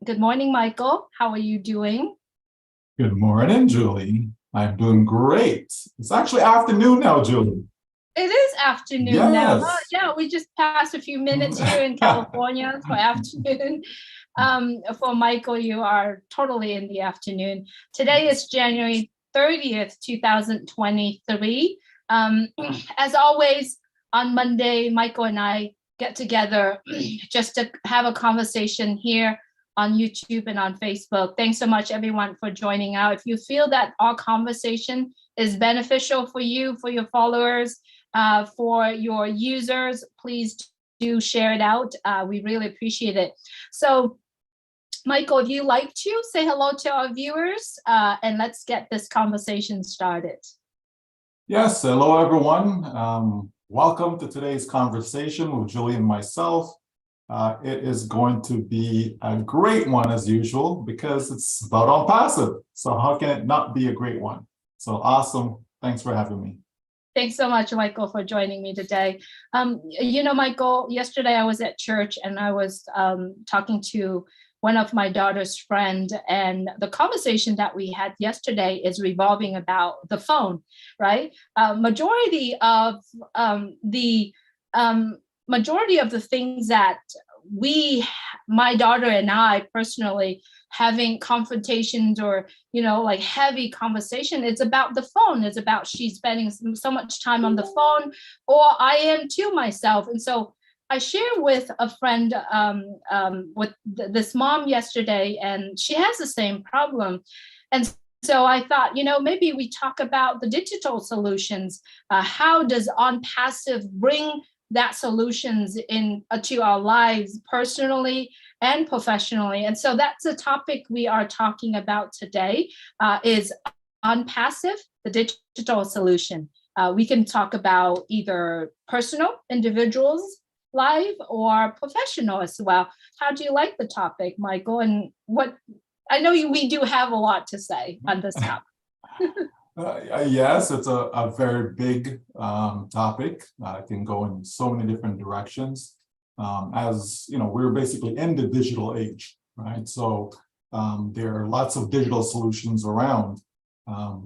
Good morning, Michael. How are you doing? Good morning, Julie. I'm doing great. It's actually afternoon now, Julie. It is afternoon now. Huh? Yes. Yeah, we just passed a few minutes here in California for afternoon. For Michael, you are totally in the afternoon. Today is January 30th, 2023. As always, on Monday, Michael and I get together just to have a conversation here on YouTube and on Facebook. Thanks so much, everyone, for joining out. If you feel that our conversation is beneficial for you, for your followers, for your users, please do share it out. We really appreciate it. So, Michael, if you like to say hello to our viewers, and let's get this conversation started. Yes, hello, everyone. Welcome to today's conversation with Julie and myself. It is going to be a great one as usual because it's about OnPassive. So how can it not be a great one? So awesome. Thanks for having me. Thanks so much, Michael, for joining me today. Michael, yesterday I was at church and I was talking to one of my daughter's friend, and the conversation that we had yesterday is revolving about the phone, right? Majority of the things that my daughter and I personally having confrontations or like heavy conversation, it's about the phone. It's about she's spending so much time on the phone, or I am too myself. And so I shared with a friend with this mom yesterday, and she has the same problem. And so I thought, maybe we talk about the digital solutions. How does OnPassive bring that solutions to our lives personally and professionally? And so that's the topic we are talking about today, is OnPassive, the digital solution. We can talk about either personal, individuals, live, or professional as well. How do you like the topic, Michael? And I know we do have a lot to say on this topic. Yes, it's a very big topic. It can go in so many different directions. As you know, we're basically in the digital age, right? So there are lots of digital solutions around.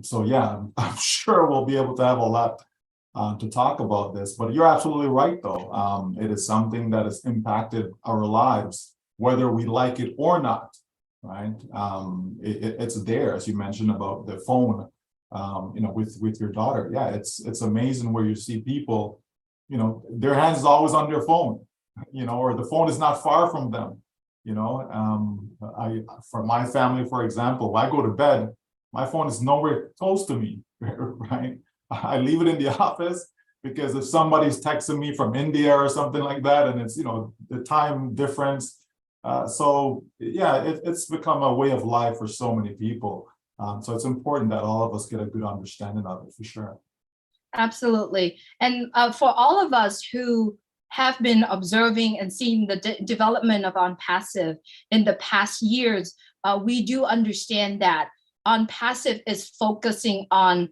So yeah, I'm sure we'll be able to have a lot to talk about this. But you're absolutely right, though. It is something that has impacted our lives, whether we like it or not, right? It's there, as you mentioned about the phone. With your daughter, yeah, it's amazing where you see people, their hands is always on their phone, or the phone is not far from them. For my family, for example, I go to bed, my phone is nowhere close to me, right? I leave it in the office because if somebody's texting me from India or something like that, and it's the time difference, so yeah, it's become a way of life for so many people. So it's important that all of us get a good understanding of it, for sure. Absolutely. And for all of us who have been observing and seeing the development of OnPassive in the past years, we do understand that OnPassive is focusing on,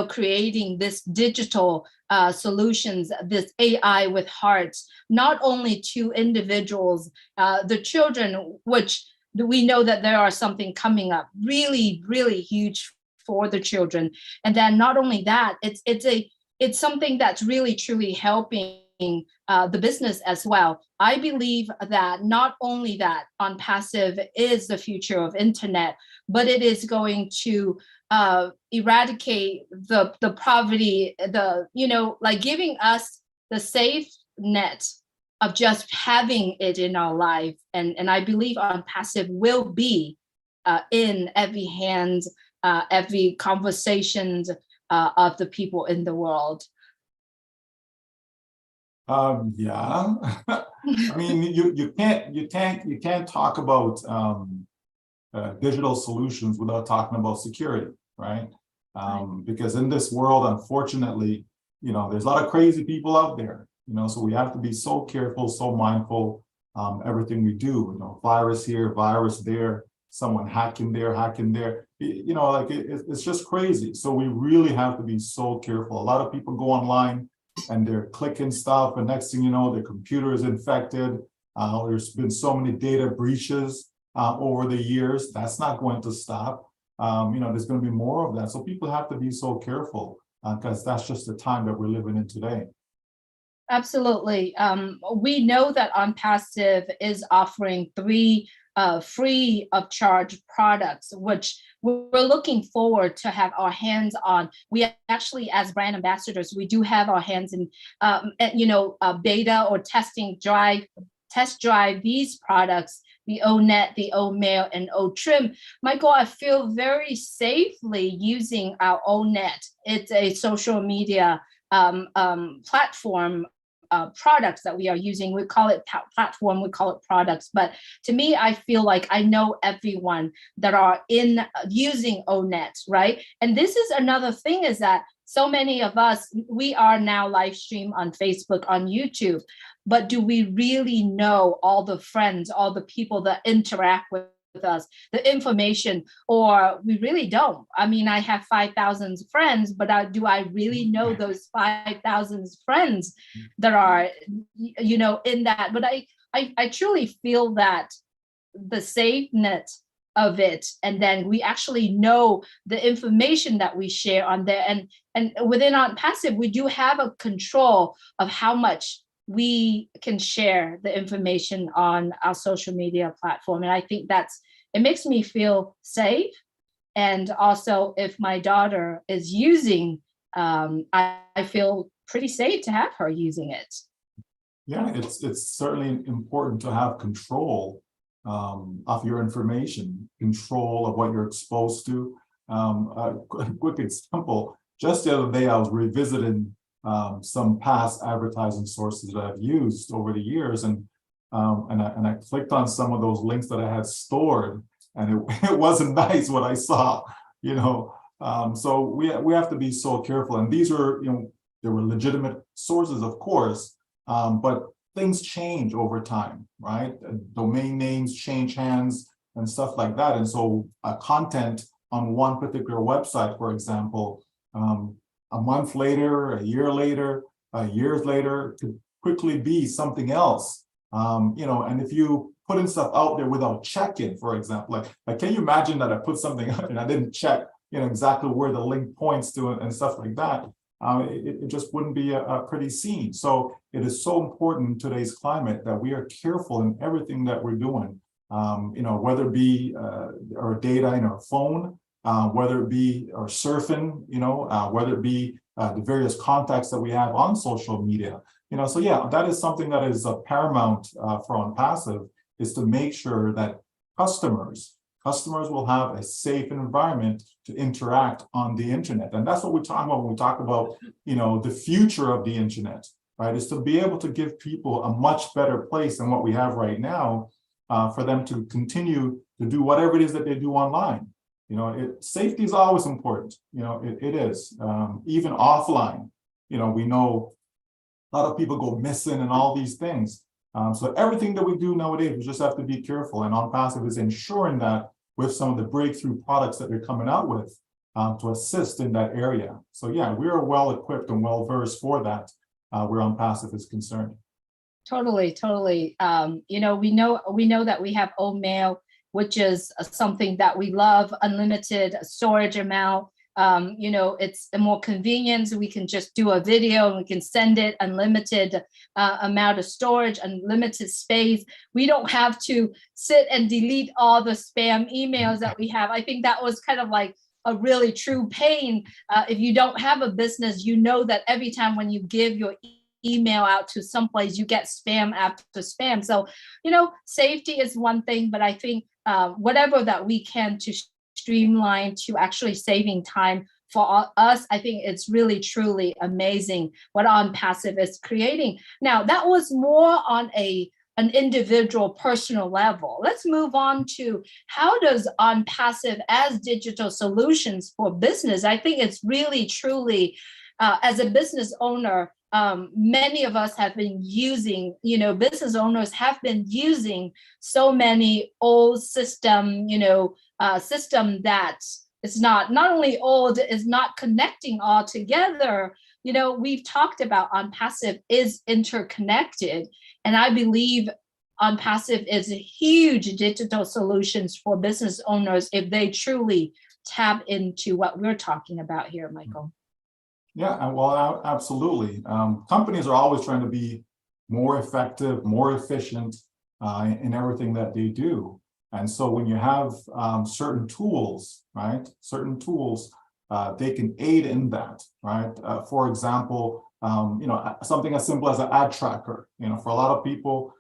creating this digital solutions, this AI with hearts, not only to individuals, the children, which we know that there are something coming up really, really huge for the children. And then not only that, it's something that's really truly helping the business as well. I believe that not only that OnPassive is the future of internet, but it is going to eradicate the poverty, like giving us the safe net of just having it in our life. And I believe OnPassive will be in every hand, every conversations of the people in the world. Yeah. I mean, you can't talk about digital solutions without talking about security, right? Because in this world, unfortunately, there's a lot of crazy people out there, so we have to be so careful, so mindful, everything we do, virus here, virus there, someone hacking there, like it's just crazy. So we really have to be so careful. A lot of people go online and they're clicking stuff, and next thing you know, their computer is infected. There's been so many data breaches. over the years. That's not going to stop. There's going to be more of that. So people have to be so careful because that's just the time that we're living in today. Absolutely. We know that OnPassive is offering three free of charge products, which we're looking forward to have our hands on. We actually, as brand ambassadors, we do have our hands in, beta or test drive these products, the ONet, the OMail, and OTrim. Michael, I feel very safely using our ONet. It's a social media platform products that we are using. We call it platform, we call it products. But to me, I feel like I know everyone that are in using ONet, right? And this is another thing is that so many of us, we are now live stream on Facebook, on YouTube, but do we really know all the friends, all the people that interact with us, the information, or we really don't? I mean, I have 5,000 friends, but do I really know those 5,000 friends that are, in that? But I truly feel that the safeness of it, and then we actually know the information that we share on there, and within OnPassive, we do have a control of how much we can share the information on our social media platform. And I think it makes me feel safe. And also if my daughter is using, I feel pretty safe to have her using it. Yeah, it's certainly important to have control of your information, control of what you're exposed to. A quick example, just the other day I was revisiting some past advertising sources that I've used over the years, and I clicked on some of those links that I had stored, and it wasn't nice what I saw, So we have to be so careful. And these were, they were legitimate sources, of course, but things change over time, right? Domain names change hands and stuff like that. And so content on one particular website, for example, a month later, a year later, years later, could quickly be something else. And if you putting stuff out there without checking, for example, like can you imagine that I put something out and I didn't check, exactly where the link points to and stuff like that? It just wouldn't be a pretty scene. So it is so important in today's climate that we are careful in everything that we're doing. Whether it be our data in our phone, whether it be our surfing, whether it be the various contacts that we have on social media. So yeah, that is something that is paramount for OnPassive, is to make sure that customers will have a safe environment to interact on the internet. And that's what we talk about when we talk about, the future of the internet, right? Is to be able to give people a much better place than what we have right now for them to continue to do whatever it is that they do online. Safety is always important. It is, even offline. We know a lot of people go missing and all these things. So everything that we do nowadays, we just have to be careful. And OnPassive is ensuring that with some of the breakthrough products that they're coming out with to assist in that area. So yeah, we are well equipped and well versed for that where OnPassive is concerned. Totally. We know that we have OMail, which is something that we love, unlimited storage amount. It's more convenient. We can just do a video and we can send it, unlimited amount of storage, unlimited space. We don't have to sit and delete all the spam emails that we have. I think that was kind of like a really true pain. If you don't have a business, that every time when you give your email out to someplace, you get spam after spam. So, safety is one thing, but I think whatever that we can to streamline, to actually saving time for us, I think it's really, truly amazing what OnPassive is creating. Now, that was more on an individual personal level. Let's move on to how does OnPassive as digital solutions for business? I think it's really, truly, as a business owner, many of us have been using, business owners have been using so many old system that is not only old, is not connecting all together. We've talked about OnPassive is interconnected. And I believe OnPassive is a huge digital solutions for business owners if they truly tap into what we're talking about here, Michael. Yeah, well, absolutely. Companies are always trying to be more effective, more efficient in everything that they do. And so when you have certain tools, right, they can aid in that, right? For example, something as simple as an ad tracker, for a lot of people,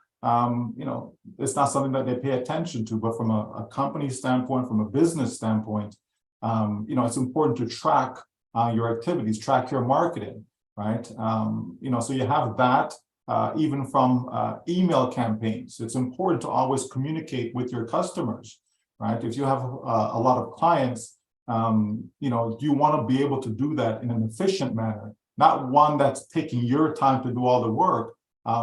it's not something that they pay attention to, but from a company standpoint, from a business standpoint, it's important to track your activities, track your marketing, right? So you have that even from email campaigns. It's important to always communicate with your customers, right? If you have a lot of clients, you want to be able to do that in an efficient manner, not one that's taking your time to do all the work.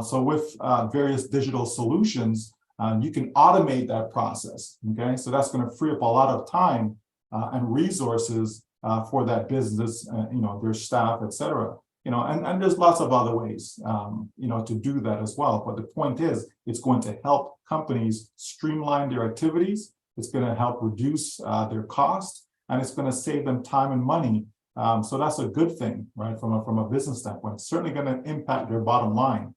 So with various digital solutions, you can automate that process, okay? So that's going to free up a lot of time and resources for that business, their staff, et cetera. And there's lots of other ways, to do that as well. But the point is, it's going to help companies streamline their activities. It's going to help reduce their cost, and it's going to save them time and money. So that's a good thing, right? From a business standpoint, it's certainly going to impact their bottom line.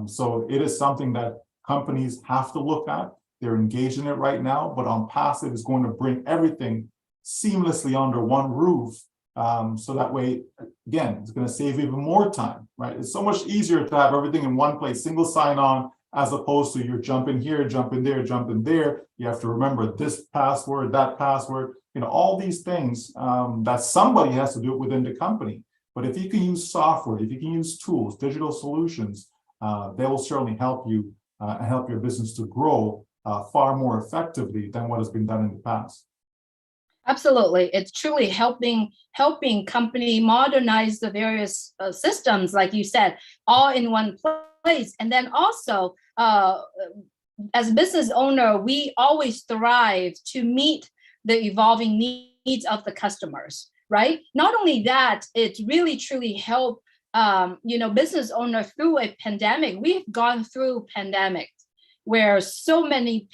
So it is something that companies have to look at. They're engaged in it right now, but OnPassive is going to bring everything seamlessly under one roof. So that way, again, it's going to save even more time, right? It's so much easier to have everything in one place, single sign-on, as opposed to you're jumping here, jumping there, jumping there. You have to remember this password, that password, all these things that somebody has to do it within the company. But if you can use software, if you can use tools, digital solutions, they will certainly help you and help your business to grow far more effectively than what has been done in the past. Absolutely. It's truly helping company modernize the various systems, like you said, all in one place. And then also, as a business owner, we always thrive to meet the evolving needs of the customers, right? Not only that, it really truly helped business owner through a pandemic. We've gone through pandemic where so many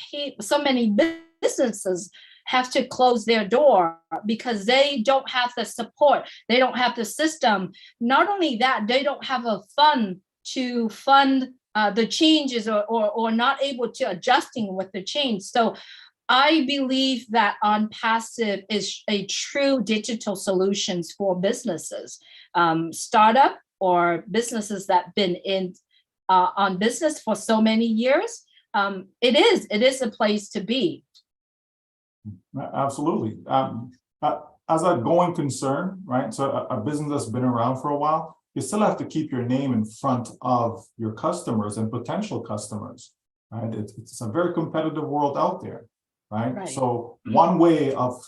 businesses have to close their door because they don't have the support. They don't have the system. Not only that, they don't have a fund to fund the changes or not able to adjusting with the change. So I believe that OnPassive is a true digital solutions for businesses, startup or businesses that been in on business for so many years. It is a place to be. Absolutely. As a going concern, right? So a business that's been around for a while, you still have to keep your name in front of your customers and potential customers, right? It's a very competitive world out there, right? So one way of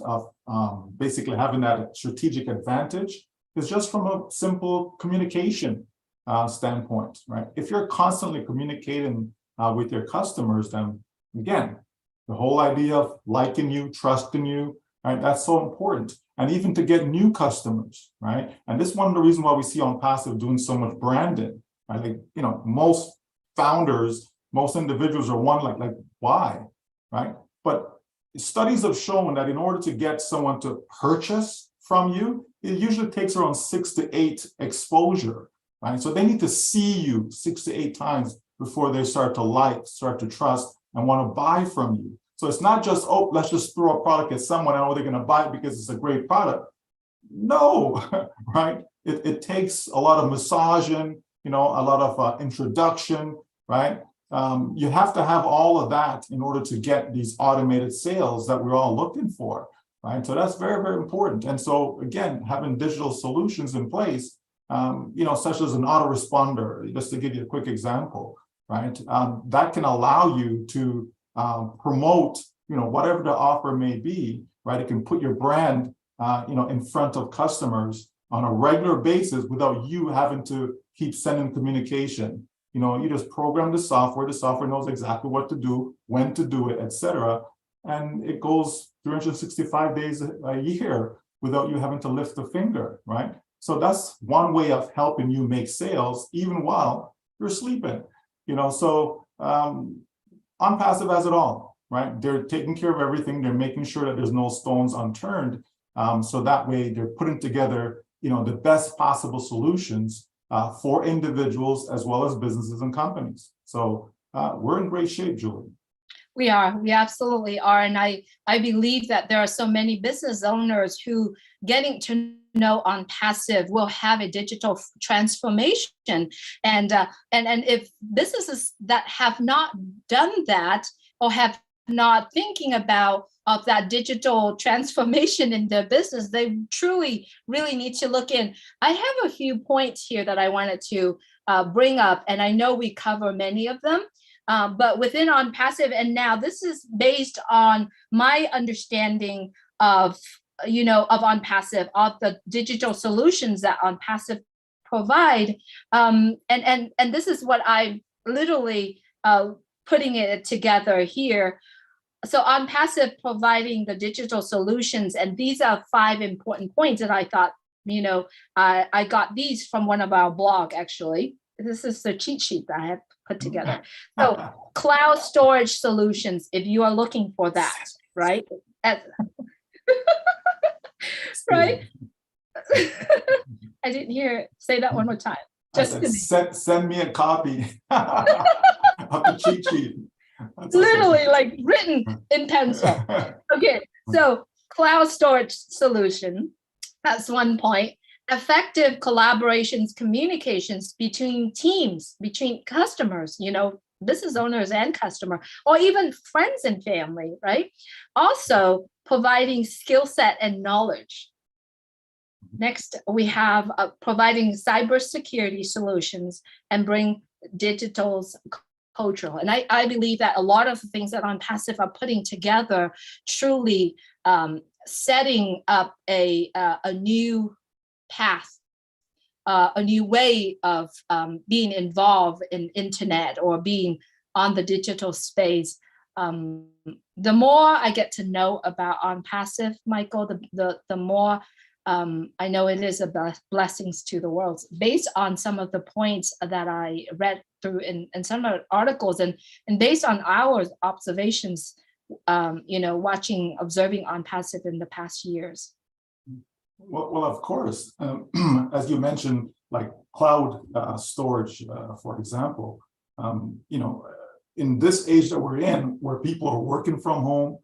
basically having that strategic advantage is just from a simple communication standpoint, right? If you're constantly communicating with your customers, then again, the whole idea of liking you, trusting you, right? That's so important. And even to get new customers, right? And this is one of the reasons why we see OnPassive doing so much branding. I think, most founders, most individuals are like, why, right? But studies have shown that in order to get someone to purchase from you, it usually takes around 6 to 8 exposure, right? So they need to see you 6 to 8 times before they start to start to trust, and want to buy from you. So it's not just, let's just throw a product at someone, I know they're going to buy it because it's a great product. No, right? It takes a lot of massaging, a lot of introduction, right? You have to have all of that in order to get these automated sales that we're all looking for, right? So that's very, very important. And so again, having digital solutions in place, such as an autoresponder, just to give you a quick example, right? That can allow you to promote, whatever the offer may be, right? It can put your brand, in front of customers on a regular basis without you having to keep sending communication. You just program the software knows exactly what to do, when to do it, etc. And it goes 365 days a year without you having to lift a finger, right? So that's one way of helping you make sales even while you're sleeping. So OnPassive has it all, right? They're taking care of everything. They're making sure that there's no stones unturned. So that way they're putting together, the best possible solutions for individuals as well as businesses and companies. So we're in great shape, Julie. We absolutely are. And I believe that there are so many business owners who getting to know OnPassive will have a digital transformation. And if businesses that have not done that or have not thinking about of that digital transformation in their business, they truly really need to look in. I have a few points here that I wanted to bring up, and I know we cover many of them. But within OnPassive, and now this is based on my understanding of OnPassive, of the digital solutions that OnPassive provide, and this is what I literally putting it together here. So OnPassive providing the digital solutions, and these are 5 important points. And I thought, I got these from one of our blog, actually. This is the cheat sheet that I have put together. So cloud storage solutions, if you are looking for that, right? Right? I didn't hear it. Say that one more time. Send me a copy of the cheat sheet. That's literally like written in pencil. Okay, so cloud storage solution, that's one point. Effective collaborations, communications between teams, between customers, business owners and customer, or even friends and family, right? Also providing skill set and knowledge. Next, we have providing cybersecurity solutions and bring digital's cultural. And I believe that a lot of the things that OnPassive are putting together truly setting up a new path, a new way of being involved in internet or being on the digital space. The more I get to know about OnPassive, Michael, the more I know it is a blessings to the world, based on some of the points that I read through in some of the articles, and based on our observations, observing OnPassive in the past years. Well, of course, as you mentioned, like cloud storage, for example, in this age that we're in, where people are working from home,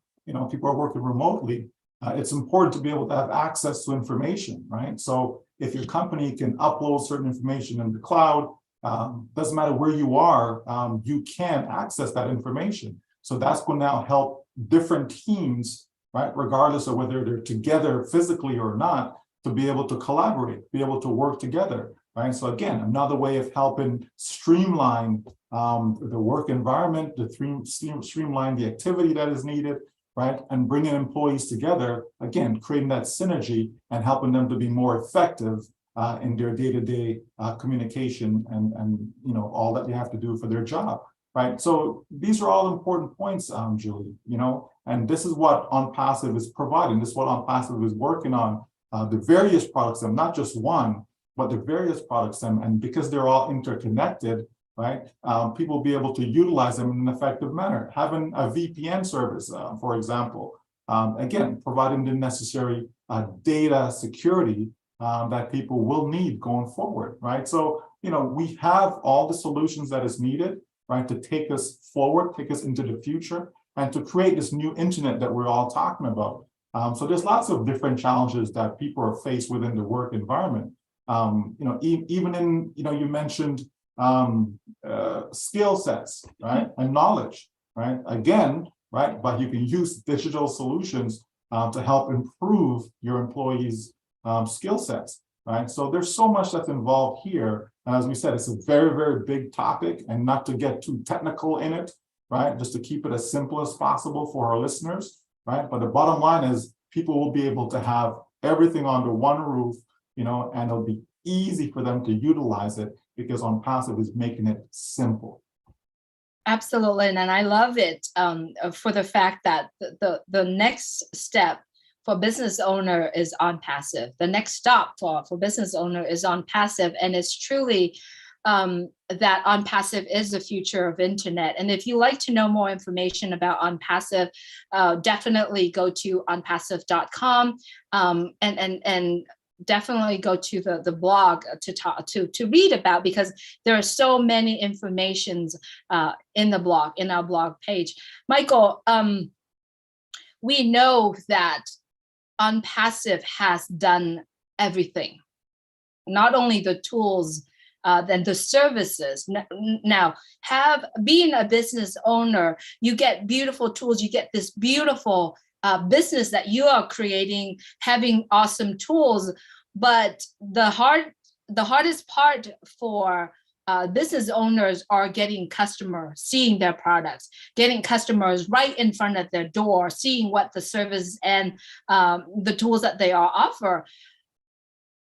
people are working remotely, it's important to be able to have access to information, right? So if your company can upload certain information in the cloud, doesn't matter where you are, you can access that information. So that's going to now help different teams, right, regardless of whether they're together physically or not, to be able to collaborate, be able to work together, right? So again, another way of helping streamline the work environment, streamline the activity that is needed, right? And bringing employees together, again, creating that synergy and helping them to be more effective in their day-to-day communication and all that they have to do for their job, right? So these are all important points, Julie, and this is what OnPassive is providing. This is what OnPassive is working on, the various products, and not just one, but the various products, and because they're all interconnected, right? People will be able to utilize them in an effective manner. Having a VPN service, for example, again, providing the necessary data security that people will need going forward, right? So, we have all the solutions that is needed, right, to take us forward, take us into the future, and to create this new internet that we're all talking about. So there's lots of different challenges that people are faced within the work environment. Even in, you mentioned skill sets, right, and knowledge, right? Again, right, but you can use digital solutions to help improve your employees' skill sets, right? So there's so much that's involved here. And as we said, it's a very, very big topic, and not to get too technical in it, right? Just to keep it as simple as possible for our listeners, right? But the bottom line is people will be able to have everything under one roof, and it'll be easy for them to utilize it because OnPassive is making it simple. Absolutely, and I love it for the fact that the next step for business owner is OnPassive. The next stop for business owner is OnPassive, and it's truly that OnPassive is the future of internet. And if you like to know more information about OnPassive, definitely go to onpassive.com, and definitely go to the blog to read about, because there are so many informations in our blog page. Michael, we know that OnPassive has done everything, not only the tools, then the services. Now, being a business owner, you get beautiful tools, you get this beautiful business that you are creating, having awesome tools. But the hardest part for business owners are getting customers, seeing their products, getting customers right in front of their door, seeing what the service and the tools that they offer.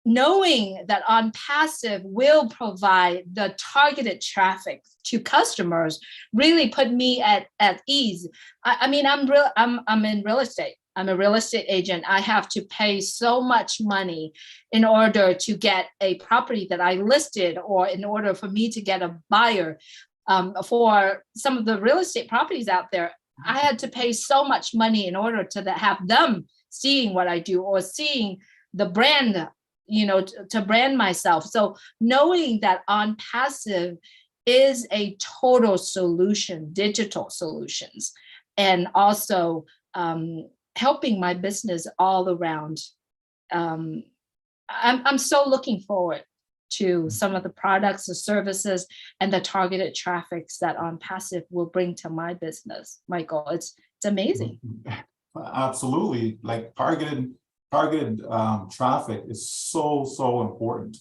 Knowing that OnPassive will provide the targeted traffic to customers really put me at ease. I mean, I'm in real estate. I'm a real estate agent. I have to pay so much money in order to get a property that I listed, or in order for me to get a buyer. For some of the real estate properties out there, I had to pay so much money in order to have them seeing what I do, or seeing the brand, to brand myself. So knowing that OnPassive is a total solution, digital solutions, and also helping my business all around. I'm so looking forward to some of the products, the services, and the targeted traffics that OnPassive will bring to my business. Michael, it's amazing. Absolutely. Like targeted traffic is so important.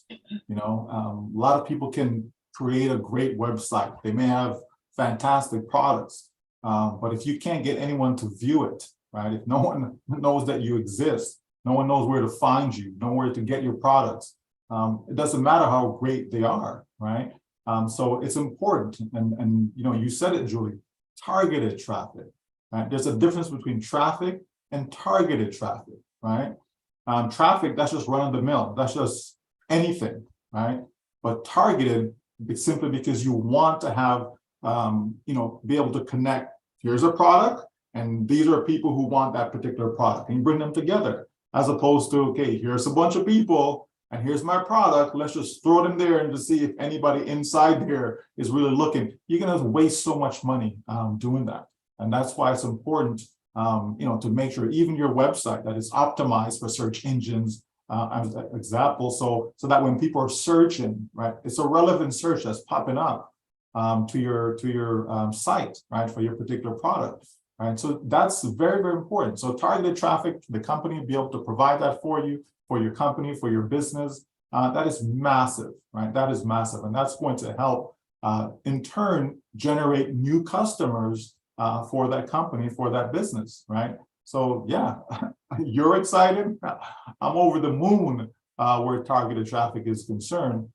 A lot of people can create a great website. They may have fantastic products, but if you can't get anyone to view it, right? If no one knows that you exist, no one knows where to find you, nowhere to get your products, it doesn't matter how great they are, right? So it's important. And you said it, Julie, targeted traffic, right? There's a difference between traffic and targeted traffic, right? Traffic, that's just run of the mill. That's just anything, right? But targeted, it's simply because you want to have, be able to connect. Here's a product, and these are people who want that particular product, and you bring them together, as opposed to, okay, here's a bunch of people, and here's my product. Let's just throw them there and to see if anybody inside there is really looking. You're going to waste so much money doing that, and that's why it's important. To make sure even your website that is optimized for search engines, as an example, so that when people are searching, right, it's a relevant search that's popping up to your site, right, for your particular product, right? So that's very, very important. So targeted traffic, the company will be able to provide that for you, for your company, for your business. That is massive, right? That is massive, and that's going to help in turn generate new customers for that company, for that business, right? So yeah, you're excited. I'm over the moon where targeted traffic is concerned,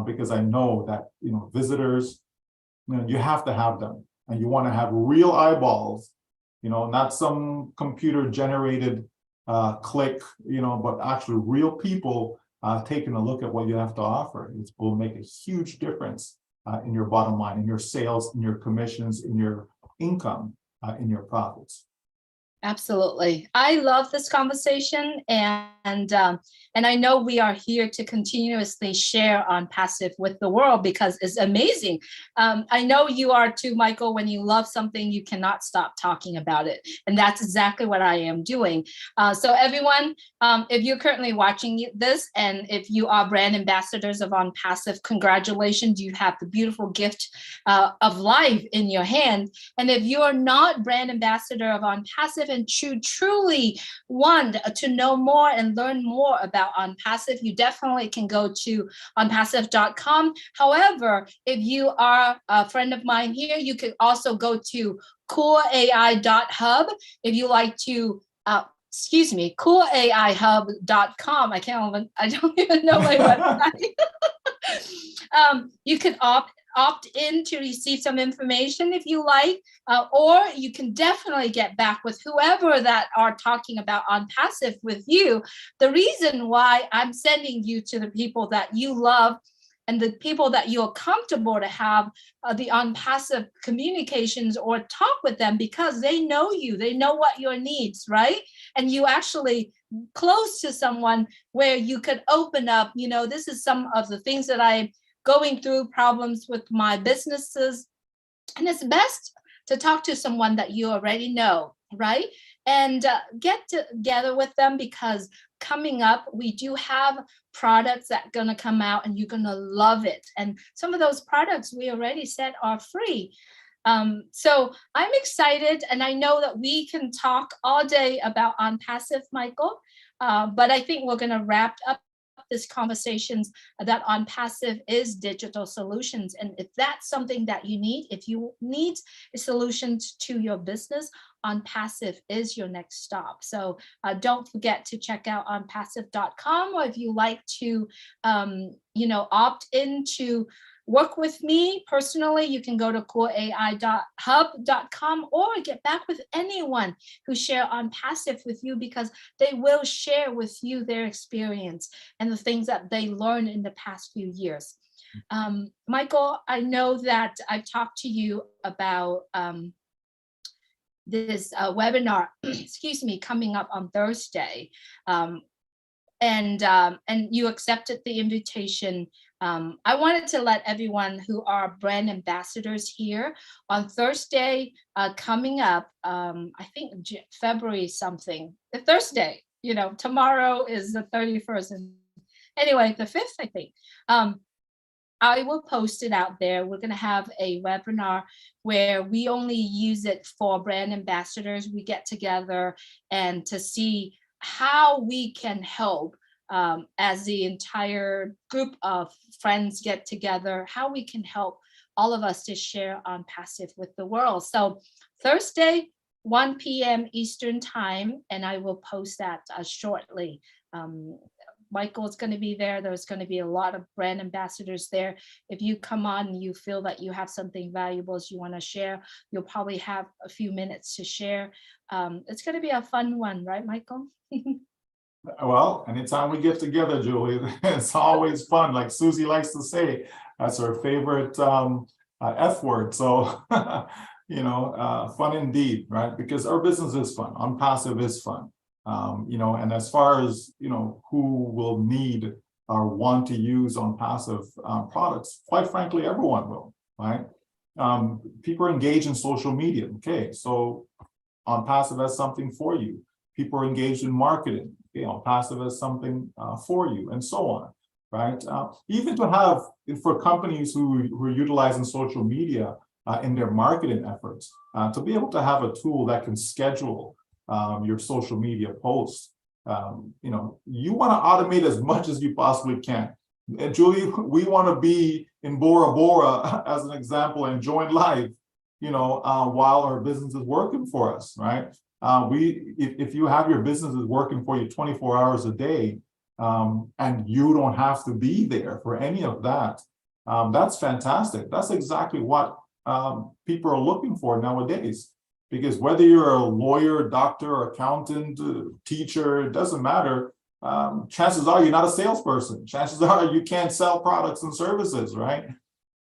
because I know that visitors, you have to have them, and you want to have real eyeballs, not some computer generated click, but actually real people taking a look at what you have to offer. It will make a huge difference in your bottom line, in your sales, in your commissions, in your income, in your profits. Absolutely. I love this conversation, and I know we are here to continuously share OnPassive with the world, because it's amazing. I know you are too, Michael. When you love something, you cannot stop talking about it, and that's exactly what I am doing. So everyone, if you're currently watching this, and if you are brand ambassadors of OnPassive, congratulations, you have the beautiful gift of life in your hand. And if you are not brand ambassador of OnPassive, and truly want to know more and learn more about OnPassive, you definitely can go to onpassive.com. However, if you are a friend of mine here, you can also go to coolai.hub. If you like to, coolaihub.com. I don't even know my website. You can opt in to receive some information if you like, or you can definitely get back with whoever that are talking about OnPassive with you. The reason why I'm sending you to the people that you love and the people that you're comfortable to have the OnPassive communications or talk with them, because they know you, they know what your needs, right? And you actually close to someone where you could open up, this is some of the things that I'm going through, problems with my businesses. And it's best to talk to someone that you already know, right? And get together with them, because coming up, we do have products that are going to come out and you're going to love it. And some of those products we already said are free. So I'm excited, and I know that we can talk all day about OnPassive, Michael, but I think we're going to wrap up this conversations that OnPassive is digital solutions. And if that's something that you need, if you need a solution to your business, OnPassive is your next stop. So don't forget to check out onpassive.com, or if you like to, opt into work with me personally, you can go to coolai.hub.com, or get back with anyone who share OnPassive with you, because they will share with you their experience and the things that they learned in the past few years. Michael, I know that I've talked to you about this webinar, excuse me, coming up on Thursday. And you accepted the invitation. I wanted to let everyone who are brand ambassadors here on Thursday coming up, I think February something, Thursday, tomorrow is the 31st. And anyway, the 5th, I think. I will post it out there. We're going to have a webinar where we only use it for brand ambassadors. We get together and to see how we can help as the entire group of friends get together, how we can help all of us to share OnPassive with the world. So Thursday, 1 p.m. Eastern time, and I will post that shortly. Michael's going to be there. There's going to be a lot of brand ambassadors there. If you come on and you feel that you have something valuable you want to share, you'll probably have a few minutes to share. It's going to be a fun one, right, Michael? Well, anytime we get together, Julie, it's always fun. Like Susie likes to say, that's her favorite F word. So, fun indeed, right? Because our business is fun. OnPassive is fun. And as far as, who will need or want to use OnPassive products, quite frankly, everyone will, right? People engage in social media. Okay, so OnPassive has something for you. People are engaged in marketing. OnPassive has something for you, and so on, right? Even to have, for companies who are utilizing social media in their marketing efforts, to be able to have a tool that can schedule your social media posts. You want to automate as much as you possibly can. And Julie, we want to be in Bora Bora, as an example, enjoying life, while our business is working for us, right? If you have your businesses working for you 24 hours a day, and you don't have to be there for any of that, that's fantastic. That's exactly what people are looking for nowadays. Because whether you're a lawyer, doctor, accountant, teacher, it doesn't matter. Chances are you're not a salesperson. Chances are you can't sell products and services, right?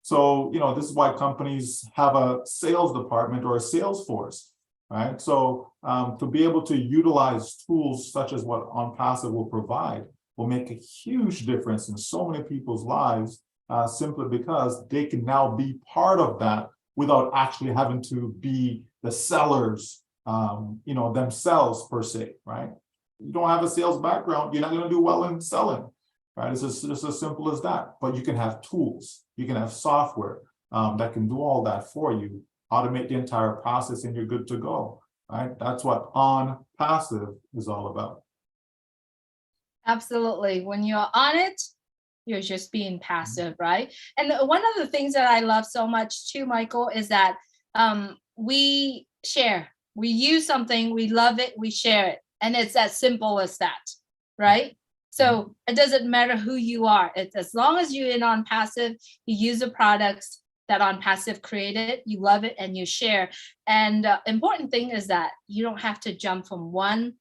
So, this is why companies have a sales department or a sales force, right? So to be able to utilize tools such as what OnPassive will provide will make a huge difference in so many people's lives, simply because they can now be part of that without actually having to be the sellers, themselves per se, right? You don't have a sales background, you're not going to do well in selling, right? It's just as simple as that. But you can have tools, you can have software that can do all that for you, automate the entire process, and you're good to go, right? That's what OnPassive is all about. Absolutely. When you're on it, you're just being passive, right? And one of the things that I love so much too, Michael, is that we share. We use something, we love it, we share it. And it's as simple as that, right? So it doesn't matter who you are. It's as long as you're in OnPassive, you use the products that OnPassive created, you love it, and you share. And important thing is that you don't have to jump from one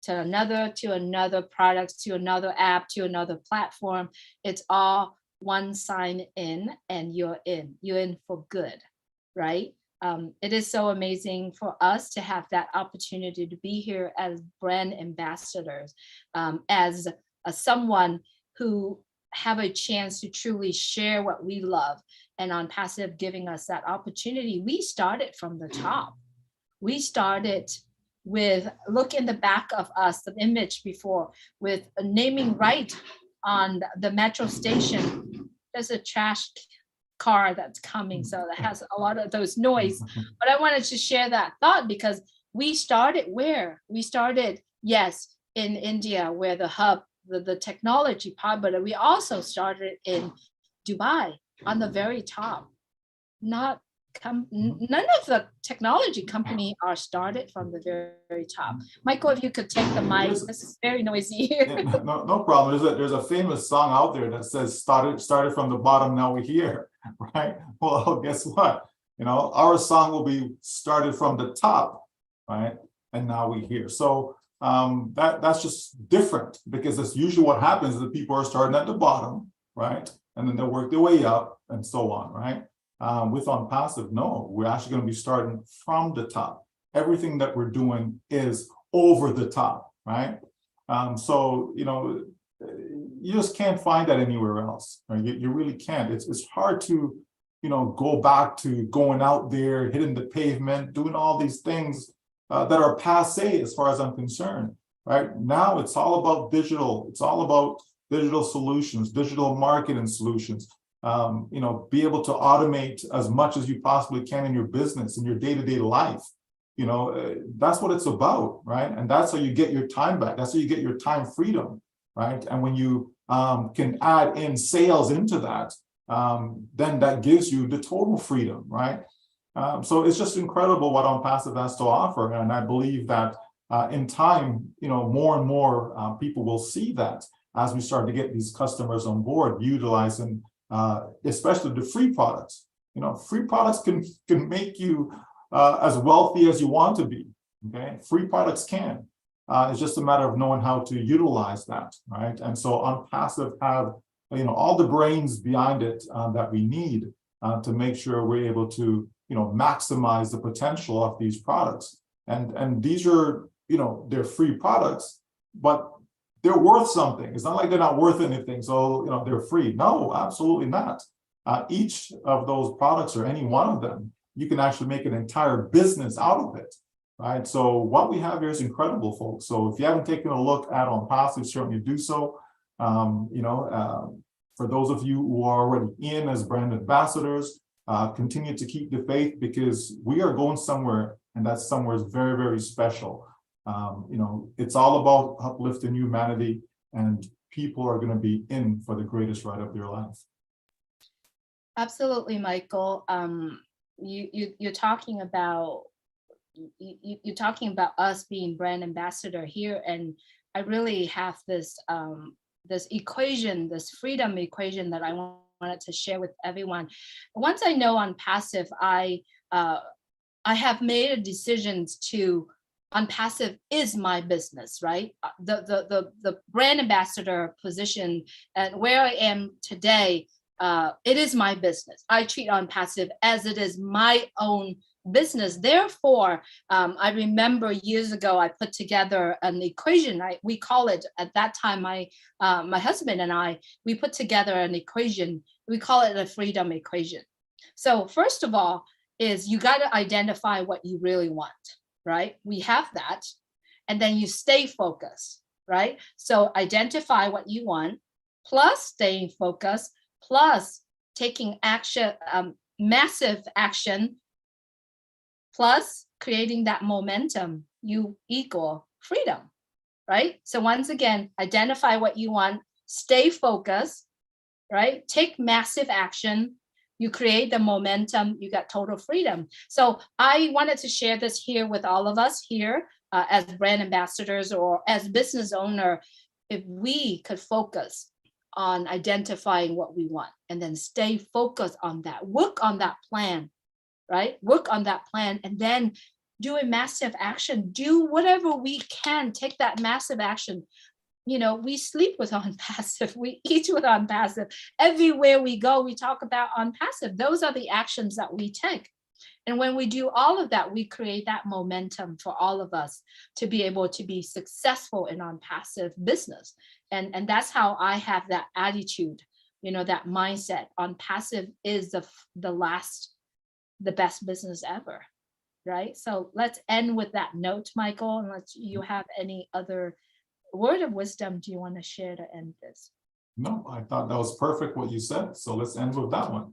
to another product, to another app, to another platform. It's all one sign in and you're in for good, right? It is so amazing for us to have that opportunity to be here as brand ambassadors, as someone who have a chance to truly share what we love, and OnPassive giving us that opportunity. We started from the top. We started with, look in the back of us, the image before, with a naming right on the metro station. There's a trash car that's coming, so that has a lot of those noise. But I wanted to share that thought because we started where? We started, yes, in India, where the hub, the technology part, but we also started in Dubai on the very top. Not none of the technology company are started from the very, very top. Michael, if you could take the mic, this is very noisy here. Yeah, no problem. There's a famous song out there that says started from the bottom, now we're here, right? Well, guess what? You know, our song will be started from the top, right? And now we're here. So that's just different, because that's usually what happens is that people are starting at the bottom, right? And then they'll work their way up and so on, right? With OnPassive, no, we're actually going to be starting from the top. Everything that we're doing is over the top, right? So, you know, you just can't find that anywhere else. Right? You really can't. It's hard to, you know, go back to going out there, hitting the pavement, doing all these things that are passé as far as I'm concerned. Right now, it's all about digital. It's all about digital solutions, digital marketing solutions. You know, be able to automate as much as you possibly can in your business, in your day-to-day life. You know, that's what it's about, right? And that's how you get your time back. That's how you get your time freedom, right? And when you can add in sales into that, then that gives you the total freedom, right? So it's just incredible what OnPassive has to offer. And I believe that in time, you know, more and more people will see that as we start to get these customers on board, utilizing especially the free products. You know, free products can make you as wealthy as you want to be. Okay, free products can. It's just a matter of knowing how to utilize that, right? And so OnPassive have, you know, all the brains behind it that we need to make sure we're able to, you know, maximize the potential of these products. And these are, you know, they're free products, but they're worth something. It's not like they're not worth anything, so, you know, they're free. No, absolutely not. Each of those products, or any one of them, you can actually make an entire business out of it, right? So what we have here is incredible, folks. So if you haven't taken a look at OnPassive, certainly do so. You know, for those of you who are already in as brand ambassadors, continue to keep the faith, because we are going somewhere, and that somewhere is very, very special. You know, it's all about uplifting humanity, and people are going to be in for the greatest ride of their life. Absolutely, Michael. You're talking about you're talking about us being brand ambassador here, and I really have this this equation, this freedom equation that I wanted to share with everyone. Once I know OnPassive, I have made a decision to, OnPassive is my business, right? The brand ambassador position and where I am today, it is my business. I treat OnPassive as it is my own business. Therefore, I remember years ago, I put together an equation. We call it, at that time, my husband and I, we put together an equation. We call it a freedom equation. So first of all, is you got to identify what you really want, right? We have that. And then you stay focused, right? So identify what you want, plus staying focused, plus taking action, massive action, plus creating that momentum, you equal freedom, right? So once again, identify what you want, stay focused, right? Take massive action, you create the momentum, you got total freedom. So I wanted to share this here with all of us here as brand ambassadors or as business owner. If we could focus on identifying what we want and then stay focused on that, work on that plan, right? Work on that plan and then do a massive action, do whatever we can, take that massive action, we sleep with OnPassive, we eat with OnPassive. Everywhere we go, we talk about OnPassive. Those are the actions that we take. And when we do all of that, we create that momentum for all of us to be able to be successful in OnPassive business. And that's how I have that attitude, that mindset. OnPassive is the best business ever, right? So let's end with that note, Michael, unless you have any other word of wisdom do you want to share to end this? No, I thought that was perfect what you said. So let's end with that one.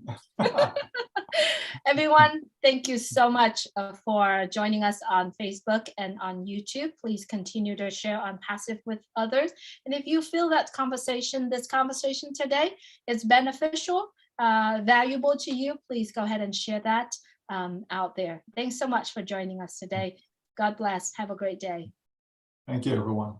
Everyone, thank you so much for joining us on Facebook and on YouTube. Please continue to share OnPassive with others. And if you feel that this conversation today is beneficial, valuable to you, please go ahead and share that out there. Thanks so much for joining us today. God bless. Have a great day. Thank you, everyone.